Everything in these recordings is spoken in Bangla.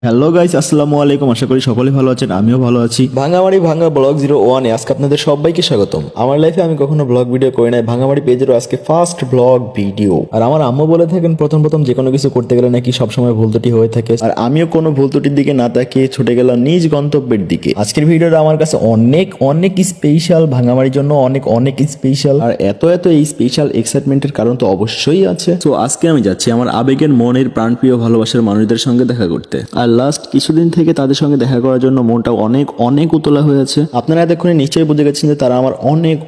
হ্যালো গাইস, আসসালামু আলাইকুম। আশা করি সকলে ভালো আছেন, আমিও ভালো আছি। ভাঙামারি ভাঙা ব্লগ 01-এ আজকে আপনাদের সবাইকে স্বাগতম। আমার লাইফে আমি কখনো ব্লগ ভিডিও করি নাই, ভাঙামারি পেজেরও আজকে ফার্স্ট ব্লগ ভিডিও। আর আমার আম্মু বলে থাকেন প্রথম যে কোনো কিছু করতে গেলে নাকি সবসময় ভুল ত্রুটি হয়ে থাকে, আর আমিও কোনো ভুল ত্রুটির দিকে না তাকিয়ে ছুটে গেলাম নিজ গন্তব্যের দিকে। আজকের ভিডিওটা আমার কাছে অনেক স্পেশাল, ভাঙামারির জন্য অনেক স্পেশাল। আর এত এই স্পেশাল এক্সাইটমেন্টের কারণ তো অবশ্যই আছে। তো আজকে আমি যাচ্ছি আমার আবেগের মনের প্রাণপ্রিয় ভালোবাসার মানুষদের সঙ্গে দেখা করতে। আর লাস্ট কিছুদিন থেকে তাদের সঙ্গে দেখা করার জন্য মনটা অনেক উতলা হয়ে আছে। আপনারা এতক্ষণে নিশ্চয়ই বুঝে গেছেন যে তারা আমার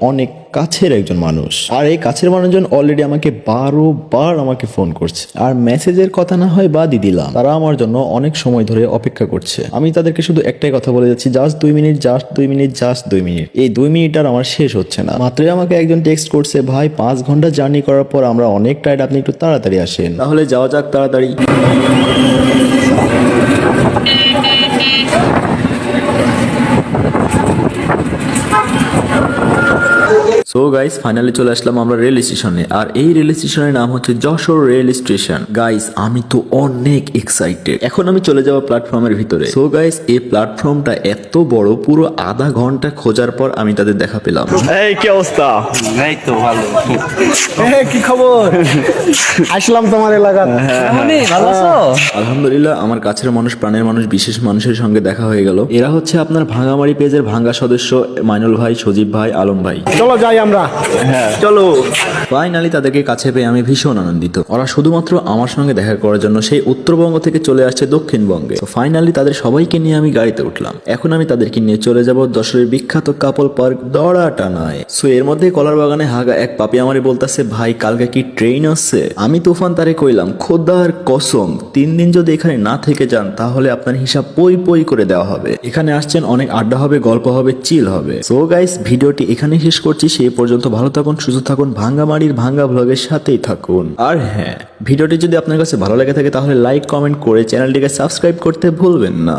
অনেক কাছের একজন মানুষ। আর এই কাছের মানুষজন অলরেডি আমাকে 12 বার আমাকে ফোন করছে। আর মেসেজের কথা না হয় বাদই দিলাম, তারা আমার জন্য অনেক সময় ধরে অপেক্ষা করছে। আমি তাদেরকে শুধু একটাই কথা বলে যাচ্ছি, জাস্ট 2 মিনিট। এই 2 মিনিট আর আমার শেষ হচ্ছে না। মাত্রই আমাকে একজন টেক্সট করছে, ভাই 5 ঘন্টা জার্নি করার পর আমরা অনেক টায়ার্ড, আপনি একটু তাড়াতাড়ি আসেন। তাহলে যাওয়া যাক তাড়াতাড়ি। সো গাইস, ফাইনালি চলে আসলাম আমরা রেল স্টেশনে। আর এই রেল স্টেশনের নাম হচ্ছে যশোর রেল স্টেশন। গাইস, আমি তো অনেক এক্সাইটেড। এখন আমি চলে যাব প্ল্যাটফর্মের ভিতরে। সো গাইস, এই প্ল্যাটফর্মটা এত বড়, পুরো আধা ঘন্টা খোঁজার পর আমি তাদের দেখা পেলাম। এই কি অবস্থা? এই তো ভালো। কি খবর? আসলাম তোমার এলাকায়। ভালো আছো? আলহামদুলিল্লাহ, আমার কাছের মানুষ, প্রাণের মানুষ, বিশেষ মানুষের সঙ্গে দেখা হয়ে গেল। এরা হচ্ছে আপনার ভাঙামারি পেজের ভাঙ্গা সদস্য মাইনুল ভাই, সজীব ভাই, আলম ভাই। চলো যাই আমরা। চলো। ফাইনালি তাদেরকে কাছে পেয়ে আমি ভীষণ আনন্দিত। ওরা শুধুমাত্র আমার সঙ্গে দেখা করার জন্য সেই উত্তরবঙ্গ থেকে চলে আসছে দক্ষিণবঙ্গে। ফাইনালি তাদের সবাইকে নিয়ে আমি গাড়িতে উঠলাম। এখন আমি তাদেরকে নিয়ে চলে যাব যশোরের বিখ্যাত কাপল পার্ক দড়াটানায়। সো এর মধ্যে কলার বাগানে হাগা এক পাপি আমারে বলতেছে, ভাই কালকে কি ট্রেন আছে? আমি তুফান তারে কইলাম, খোদার কসম 3 দিন যদি এখানে না থেকে যান তাহলে আপনার হিসাব পই করে দেওয়া হবে। এখানে আসছেন, অনেক আড্ডা হবে, গল্প হবে, চিল হবে। সো গাইস, ভিডিওটি এখানেই শেষ করছি। সেই পর্যন্ত ভালো থাকুন, সুস্থ থাকুন, ভাঙ্গামারির ভাঙ্গা ব্লগের সাথেই থাকুন। আর হ্যাঁ, ভিডিওটি যদি আপনার কাছে ভালো লেগে থাকে তাহলে লাইক কমেন্ট করে চ্যানেলটিকে সাবস্ক্রাইব করতে ভুলবেন না।